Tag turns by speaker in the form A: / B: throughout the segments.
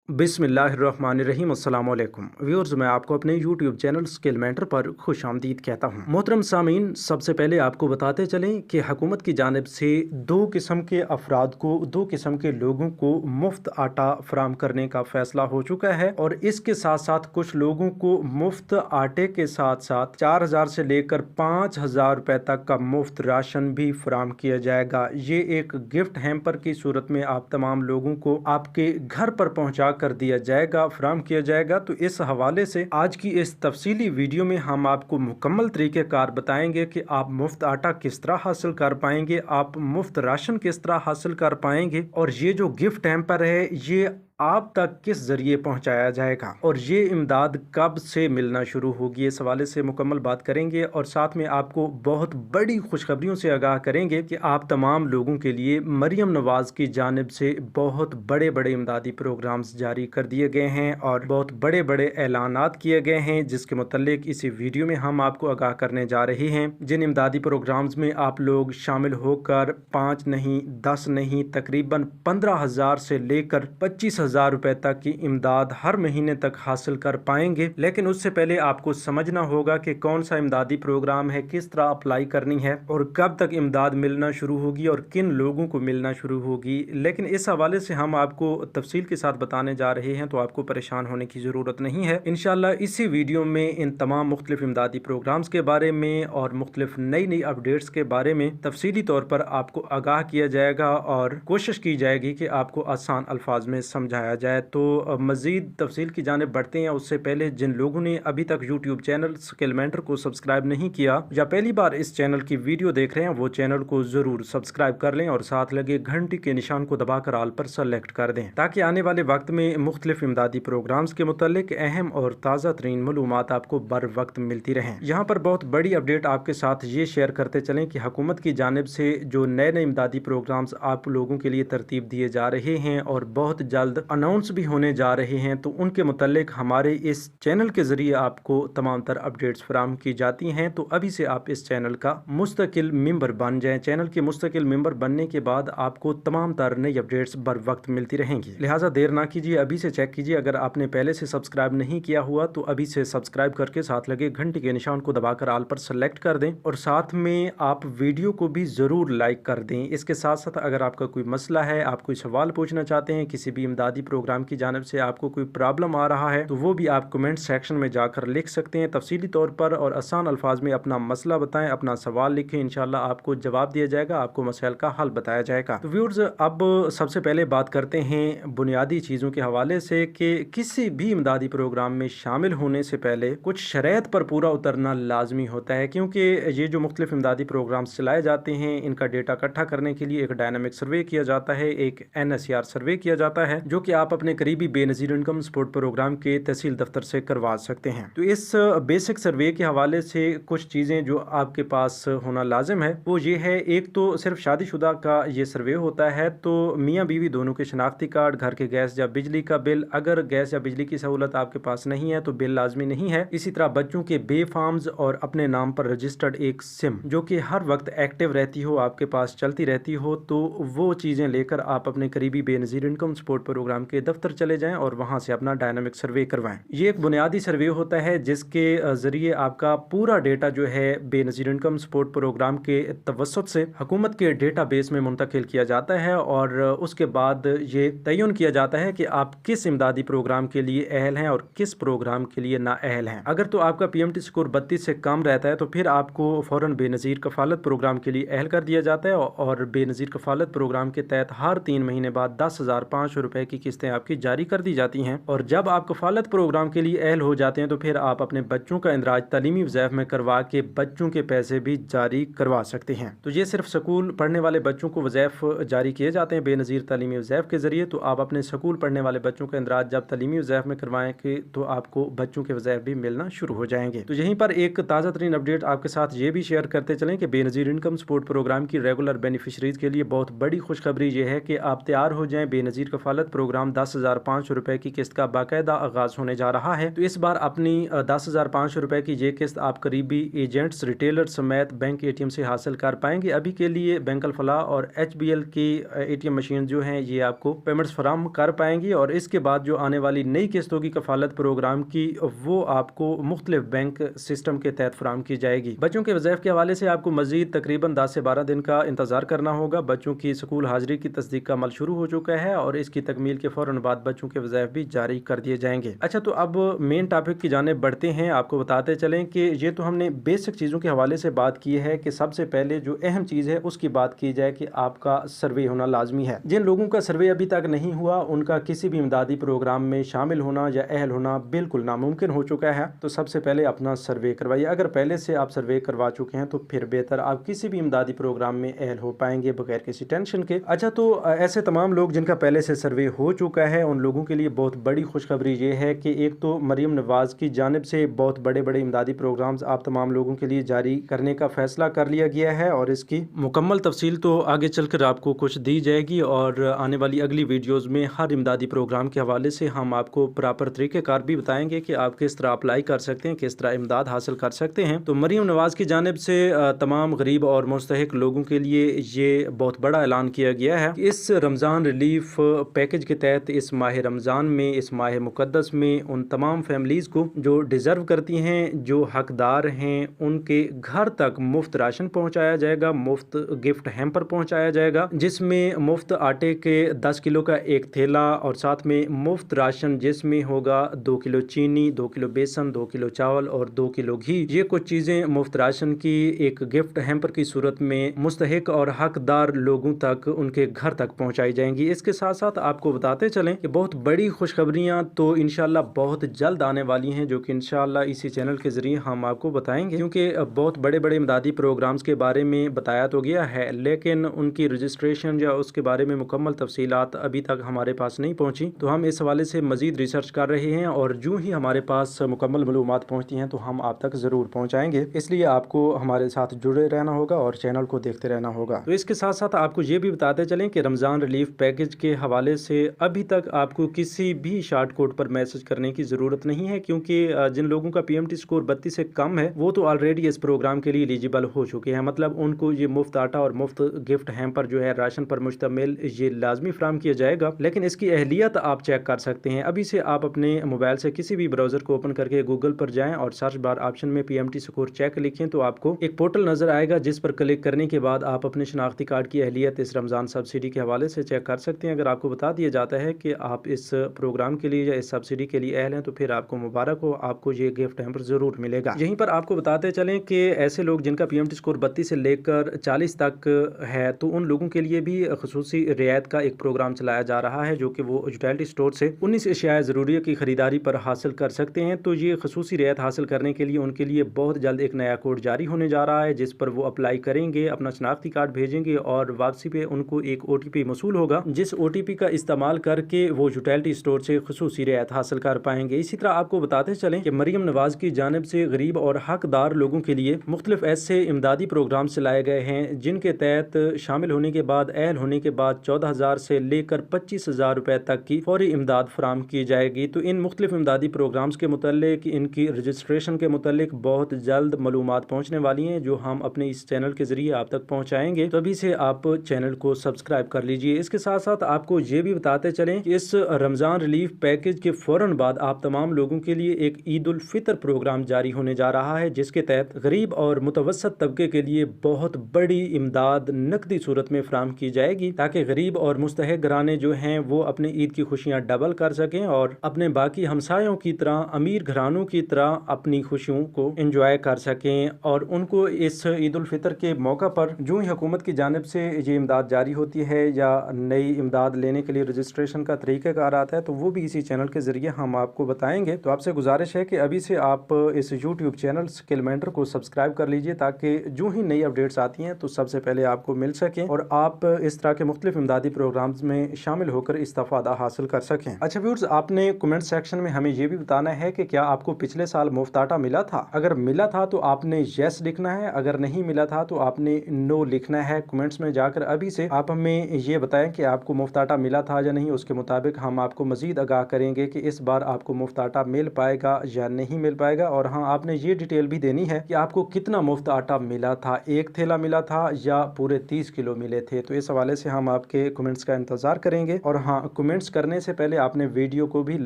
A: बिस्मिल्लाहिर्रहमानिर्रहीम अस्सलाम वालेकुम व्यूअर्स, मैं आपको अपने यूट्यूब चैनल स्किल मेंटर पर खुश आमदीद कहता हूँ। मोहतरम सामीन, सबसे पहले आपको बताते चलें कि हुकूमत की जानिब से दो किस्म के अफराद को, दो किस्म के लोगों को मुफ्त आटा फराम करने का फैसला हो चुका है और इसके साथ साथ कुछ लोगों को मुफ्त आटे के साथ साथ 4000 से लेकर 5000 रुपए तक का मुफ्त राशन भी फराम किया जाएगा। ये एक गिफ्ट हैम्पर की सूरत में आप तमाम लोगों को आपके घर पर पहुंचा कर दिया जाएगा, फराम किया जाएगा। तो इस हवाले से आज की इस तफसीली वीडियो में हम आपको मुकम्मल तरीक़ेकार बताएंगे कि आप मुफ्त आटा किस तरह हासिल कर पाएंगे, आप मुफ्त राशन किस तरह हासिल कर पाएंगे और ये जो गिफ्ट हैम्पर है ये आप तक किस जरिए पहुंचाया जाएगा और ये इमदाद कब से मिलना शुरू होगी, इस हवाले से मुकम्मल बात करेंगे। और साथ में आपको बहुत बड़ी खुशखबरियों से आगाह करेंगे कि आप तमाम लोगों के लिए मरियम नवाज की जानिब से बहुत बड़े बड़े इमदादी प्रोग्राम्स जारी कर दिए गए हैं और बहुत बड़े बड़े ऐलानात किए गए हैं, जिसके मुतल्लिक इसी वीडियो में हम आपको आगाह करने जा रहे हैं। जिन इमदादी प्रोग्राम्स में आप लोग शामिल होकर 5 नहीं 10 नहीं तकरीबन 15,000 से लेकर 25,000 रुपए तक की इमदाद हर महीने तक हासिल कर पाएंगे। लेकिन उससे पहले आपको समझना होगा कि कौन सा इमदादी प्रोग्राम है, किस तरह अप्लाई करनी है और कब तक इमदाद मिलना शुरू होगी और किन लोगों को मिलना शुरू होगी। लेकिन इस हवाले से हम आपको तफसील के साथ बताने जा रहे हैं, तो आपको परेशान होने की ज़रूरत नहीं है। इंशाल्लाह इसी वीडियो में इन तमाम मुख्तलिफ इमदादी प्रोग्राम्स के बारे में और मुख्तलिफ नई नई अपडेट्स के बारे में तफसीली तौर पर आपको आगाह किया जाएगा और कोशिश की जाएगी कि आपको आसान अल्फाज में समझाया जाए। तो मज़ीद तफसील की जानिब बढ़ते हैं उससे पहले जिन लोगों ने अभी तक यूट्यूब चैनल स्किल मेंटर को सब्सक्राइब नहीं किया या पहली बार इस चैनल की वीडियो देख रहे हैं, वो चैनल को ज़रूर सब्सक्राइब कर लें और साथ लगे घंटी के निशान को दबाकर आल पर सेलेक्ट कर दें, ताकि आने वाले वक्त में मुख्तलिफ इमदादी प्रोग्राम्स के मुतालिक अहम और ताज़ा तरीन मालूमात आपको बर वक्त मिलती रहें। यहाँ पर बहुत बड़ी अपडेट आपके साथ ये शेयर करते चलें कि हुकूमत की जानिब से जो नए नए इमदादी प्रोग्राम्स आप लोगों के लिए तरतीब दिए जा रहे हैं और बहुत जल्द अनाउंस भी होने जा रहे हैं, तो उनके मुतालिक हमारे इस चैनल के ज़रिए आपको तमाम तर अपडेट्स फराम की जाती हैं। तो अभी से आप इस चैनल का मुस्तकिल मेंबर बन जाएं। चैनल के मुस्तकिल मेंबर बनने के बाद आपको तमाम तर नई अपडेट्स बर वक्त मिलती रहेंगी, लिहाजा देर ना कीजिए, अभी से चेक कीजिए। अगर आपने पहले से सब्सक्राइब नहीं किया हुआ तो अभी से सब्सक्राइब करके साथ लगे घंटी के निशान को दबाकर आल पर सेलेक्ट कर दें और साथ में आप वीडियो को भी ज़रूर लाइक कर दें। इसके साथ साथ अगर आपका कोई मसला है, आप कोई सवाल पूछना चाहते हैं, किसी भी इमदादी प्रोग्राम की जानिब से आपको कोई प्रॉब्लम आ रहा है, तो वो भी आप कमेंट सेक्शन में जाकर लिख सकते हैं तफसीली तौर पर और आसान अल्फाज में अपना मसला बताएं, अपना सवाल लिखें, इंशाल्लाह आपको जवाब दिया जाएगा, आपको मसाइल का हल बताया जाएगा। तो व्यूअर्स, अब सबसे पहले बात करते हैं बुनियादी चीज़ों के हवाले से कि किसी भी इमदादी प्रोग्राम में शामिल होने से पहले कुछ शरैत पर पूरा उतरना लाजमी होता है, क्योंकि ये जो मुख्तलिफ इमदादी प्रोग्राम्स चलाए जाते हैं इनका डेटा इकट्ठा करने के लिए एक डायनामिक सर्वे किया जाता है, एक NSER सर्वे किया जाता है, जो कि आप अपने करीबी बेनज़ीर इनकम सपोर्ट प्रोग्राम के तहसील दफ्तर से करवा सकते हैं। तो इस बेसिक सर्वे के हवाले से कुछ चीज़ें जो आपके पास होना लाजिम है वो ये है, एक तो सिर्फ शादीशुदा का ये सर्वे होता है, तो मियाँ बीवी दोनों के शनाख्ती कार्ड, घर के गैस या बिजली का बिल, अगर गैस या बिजली की सहूलत आपके पास नहीं है तो बिल लाजमी नहीं है। इसी तरह बच्चों के बे फॉर्म्स और अपने नाम पर रजिस्टर्ड एक सिम जो कि हर वक्त एक्टिव रहती हो, आपके पास चलती रहती हो, तो वो चीज़ें लेकर आप अपने करीबी बेनज़ीर इनकम सपोर्ट प्रोग्राम के दफ्तर चले जाएं और वहां से अपना डायनामिक सर्वे करवाएं। ये एक बुनियादी सर्वे होता है जिसके जरिए आपका पूरा डेटा जो है बेनज़ीर इनकम सपोर्ट प्रोग्राम के तवस्सुत से हुकूमत के डेटाबेस में मुंतकिल किया जाता है और उसके बाद ये तयन किया जाता है कि आप किस इमदादी प्रोग्राम के लिए अहल हैं और किस प्रोग्राम के लिए ना अहल हैं। अगर तो आपका PMT स्कोर 32 से कम रहता है तो फिर आपको फ़ौरन बेनज़ीर कफ़ालत प्रोग्राम के लिए अहल कर दिया जाता है और बेनज़ीर कफ़ालत प्रोग्राम के तहत हर 3 महीने बाद 10,500 रुपए की किस्तें आपकी जारी कर दी जाती हैं। और जब आप कफ़ालत प्रोग्राम के लिए अहल हो जाते हैं तो फिर आप अपने बच्चों का इंदराज तालीमी वज़ैफ़ में करवा के बच्चों के पैसे भी जारी करवा सकते हैं। तो ये सिर्फ स्कूल पढ़ने वाले बच्चों को वज़ैफ़ जारी किए जाते हैं बेनज़ीर तालीमी वज़ैफ़ के ज़रिए। तो आप अपने स्कूल पढ़ने वाले बच्चों का इंदराज जब तालीमी वज़ैफ़ में करवाएंगे तो आपको बच्चों के वज़ैफ़ भी मिलना शुरू हो जाएंगे। तो यहीं पर एक ताज़ा तरीन अपडेट आपके साथ ये भी शेयर करते चलें कि बेनज़ीर इनकम सपोर्ट प्रोग्राम की रेगुलर बेनिफिशरीज़ के लिए बहुत बड़ी खुशखबरी ये है कि आप तैयार हो जाएँ बेनज़ीर कफ़ालत प्रोग्राम प्रोग्राम 10,500 रुपए की किस्त का बाकायदा आगाज होने जा रहा है। तो इस बार अपनी 10,500 रुपए की ये किस्त आप करीबी एजेंट्स, रिटेलर समेत बैंक ATM से हासिल कर पाएंगे। अभी के लिए बैंक अल फलाह और HBL की ATM मशीन जो हैं ये आपको पेमेंट्स फराहम कर पाएंगी और इसके बाद जो आने वाली नई किस्तों की कफालत प्रोग्राम की वो आपको मुख्तलिफ बैंक सिस्टम के तहत फराहम की जाएगी। बच्चों के वज़ाइफ के हवाले से आपको मजीद तकरीबन 10 से 12 दिन का इंतजार करना होगा। बच्चों की स्कूल हाजिरी की तस्दीक का अमल शुरू हो चुका है और इसकी तकमील के फौरन बाद बच्चों के वज़ाइफ भी जारी कर दिए जाएंगे। अच्छा, तो अब मेन टॉपिक की जानिब बढ़ते हैं। आपको बताते चलें कि ये तो हमने बेसिक चीज़ों के हवाले से बात की है कि सबसे पहले जो अहम चीज़ है उसकी बात की जाए कि आपका सर्वे होना लाजमी है। जिन लोगों का सर्वे अभी तक नहीं हुआ उनका किसी भी इमदादी प्रोग्राम में शामिल होना या अहल होना बिल्कुल नामुमकिन हो चुका है। तो सबसे पहले अपना सर्वे करवाइए। अगर पहले से आप सर्वे करवा चुके हैं तो फिर बेहतर, आप किसी भी इमदादी प्रोग्राम में अहल हो पाएंगे बगैर किसी टेंशन के। अच्छा, तो ऐसे तमाम लोग जिनका पहले से सर्वे हो चुका है उन लोगों के लिए बहुत बड़ी खुशखबरी ये है कि एक तो मरियम नवाज की जानिब से बहुत बड़े बड़े इमदादी प्रोग्राम्स आप तमाम लोगों के लिए जारी करने का फैसला कर लिया गया है और इसकी मुकम्मल तफसील तो आगे चलकर आपको कुछ दी जाएगी और आने वाली अगली वीडियोस में हर इमदादी प्रोग्राम के हवाले से हम आपको प्रॉपर तरीक़ेकार भी बताएंगे कि आप किस तरह अप्लाई कर सकते हैं, किस तरह इमदाद हासिल कर सकते हैं। तो मरियम नवाज की जानिब से तमाम गरीब और मुस्तहिक लोगों के लिए ये बहुत बड़ा ऐलान किया गया है कि इस रमज़ान रिलीफ पैकेज के तहत इस माह रमज़ान में, इस माह मुक़द्दस में उन तमाम फैमिलीज़ को जो डिज़र्व करती हैं, जो हकदार हैं, उनके घर तक मुफ्त राशन पहुँचाया जाएगा, मुफ्त गिफ्ट हैम्पर पहुँचाया जाएगा जिसमें मुफ्त आटे के 10 किलो का एक थैला और साथ में मुफ्त राशन जिसमें होगा 2 किलो चीनी, 2 किलो बेसन, 2 किलो चावल और 2 किलो घी। ये कुछ चीज़ें मुफ्त राशन की एक गिफ्ट हैम्पर की सूरत में मुस्तहिक और हकदार लोगों तक उनके घर तक पहुँचाई जाएंगी। इसके साथ साथ आपको बताते चलें कि बहुत बड़ी खुशखबरियाँ तो इंशाल्लाह बहुत जल्द आने वाली हैं जो कि इंशाल्लाह इसी चैनल के ज़रिए हम आपको बताएंगे, क्योंकि बहुत बड़े बड़े इमदादी प्रोग्राम्स के बारे में बताया तो गया है लेकिन उनकी रजिस्ट्रेशन या उसके बारे में मुकम्मल तफसीलात अभी तक हमारे पास नहीं पहुंची। तो हम इस हवाले से मजीद रिसर्च कर रहे हैं और जो ही हमारे पास मुकम्मल मालूमात पहुंचती हैं तो हम आप तक ज़रूर पहुंचाएंगे। इसलिए आपको हमारे साथ जुड़े रहना होगा और चैनल को देखते रहना होगा। तो इसके साथ साथ आपको ये भी बताते चलें कि रमज़ान रिलीफ पैकेज के हवाले से अभी तक आपको किसी भी शॉर्ट कोड पर मैसेज करने की ज़रूरत नहीं है, क्योंकि जिन लोगों का PMT स्कोर 32 से कम है वो तो ऑलरेडी इस प्रोग्राम के लिए एलिजिबल हो चुके हैं। मतलब उनको ये मुफ्त आटा और मुफ्त गिफ्ट हैम्पर जो है राशन पर मुश्तमिल ये लाजमी फ्राहम किया जाएगा। लेकिन इसकी अहलियत आप चेक कर सकते हैं। अभी से आप अपने मोबाइल से किसी भी ब्राउज़र को ओपन करके गूगल पर जाएं और सर्च बार ऑप्शन में PMT स्कोर चेक लिखें तो आपको एक पोर्टल नज़र आएगा जिस पर क्लिक करने के बाद आप अपने शनाख्ती कार्ड की अहलियत इस रमज़ान सब्सिडी के हवाले से चेक कर सकते हैं। अगर आपको बता दिया जाता है कि आप इस प्रोग्राम के लिए या इस सब्सिडी के लिए अहल हैं तो फिर आपको मुबारक हो, आपको ये गिफ्ट हैम्पर ज़रूर मिलेगा। यहीं पर आपको बताते चलें कि ऐसे लोग जिनका PMT स्कोर 32 से लेकर 40 तक है तो उन लोगों के लिए भी खुसूसी रियायत का एक प्रोग्राम चलाया जा रहा है जो कि वो यूटिलिटी स्टोर से 19 अशिया ज़रूरी की खरीदारी पर हासिल कर सकते हैं। तो ये खुसूसी रियायत हासिल करने के लिए उनके लिए बहुत जल्द एक नया कोड जारी होने जा रहा है जिस पर वो अप्लाई करेंगे, अपना शनाख्ती कार्ड भेजेंगे और वापसी पे उनको एक OTP मसूल होगा जिस OTP का इस्तेमाल करके वो यूटिलिटी स्टोर से खुसूसी रियायत हासिल कर पाएंगे। इसी तरह आपको बताते चलें कि मरियम नवाज की जानिब से गरीब और हकदार लोगों के लिए मुख्तलिफ ऐसे इमदादी प्रोग्राम चलाए गए हैं जिनके तहत शामिल होने के बाद, अहल होने के बाद 14,000 से लेकर 25,000 रुपए तक की फौरी इमदाद फराहम की जाएगी। तो इन मुख्तलिफ इमदादी प्रोग्राम्स के मुतल्लिक, इनकी रजिस्ट्रेशन के मुतल्लिक बहुत जल्द मालूमात पहुँचने वाली हैं जो हम अपने इस चैनल के ज़रिए आप तक पहुँचाएंगे। तो अभी से आप चैनल को सब्सक्राइब कर लीजिए। इसके साथ साथ आपको ये भी बताते चलें कि इस रमज़ान रिलीफ पैकेज के फ़ौरन बाद आप तमाम लोगों के लिए एक ईद उल फितर प्रोग्राम जारी होने जा रहा है जिसके तहत गरीब और मुतवस्सत तबके के लिए बहुत बड़ी इमदाद नकदी सूरत में फराहम की जाएगी ताकि गरीब और मुस्तहिक घराने जो हैं वो अपनी ईद की खुशियां डबल कर सकें और अपने बाकी हमसायों की तरह, अमीर घरानों की तरह अपनी खुशियों को एंजॉय कर सकें। और उनको इस ईद उल फितर के मौका पर जो ही हुकूमत की जानिब से ये इमदाद जारी होती है या नई इमदाद लेने के लिए रजिस्ट्रेशन का तरीक़ाकार आता है तो वो भी इसी चैनल के ज़रिए हम आपको बताएंगे। तो आपसे गुजारिश है कि अभी से आप इस YouTube चैनल स्किल मेंटर को सब्सक्राइब कर लीजिए ताकि जो ही नई अपडेट्स आती हैं तो सबसे पहले आपको मिल सकें और आप इस तरह के मुख्तलिफ इमदादी प्रोग्राम्स में शामिल होकर इस्तेफ़ादा हासिल कर सकें। अच्छा व्यूअर्स, आपने कमेंट सेक्शन में हमें ये भी बताना है कि क्या आपको पिछले साल मुफ्त आटा मिला था। अगर मिला था तो आपने यस लिखना है, अगर नहीं मिला था तो आपने नो लिखना है। कमेंट्स में जाकर अभी से आप हमें ये बताएं कि आपको मुफ्त आटा मिला था या नहीं, उसके मुताबिक हम आपको मज़ीद आगाह करेंगे कि इस बार आपको मुफ्त आटा मिल पाएगा या नहीं मिल पाएगा। और हाँ, आपने ये डिटेल भी देनी है कि आपको कितना मुफ्त आटा मिला था, 1 थैला मिला था या पूरे 30 किलो मिले थे। तो इस हवाले से हम आपके कमेंट्स का इंतज़ार करेंगे। और हाँ, कमेंट्स करने से पहले आपने वीडियो को भी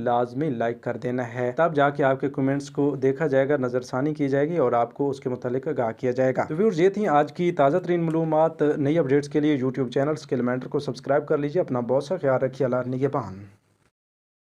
A: लाजमी लाइक कर देना है, तब जाके आपके कमेंट्स को देखा जाएगा, नज़रसानी की जाएगी और आपको उसके मुतालिक आगाह किया जाएगा। तो व्यूअर्स, ये थी आज की ताज़ा तरीन मालूमात। नई अपडेट्स के लिए यूट्यूब चैनल स्किल मेंटर को सब्सक्राइब कर लीजिए। अपना बहुत सा ख्याल रखिए। अल्लाह निगहबान।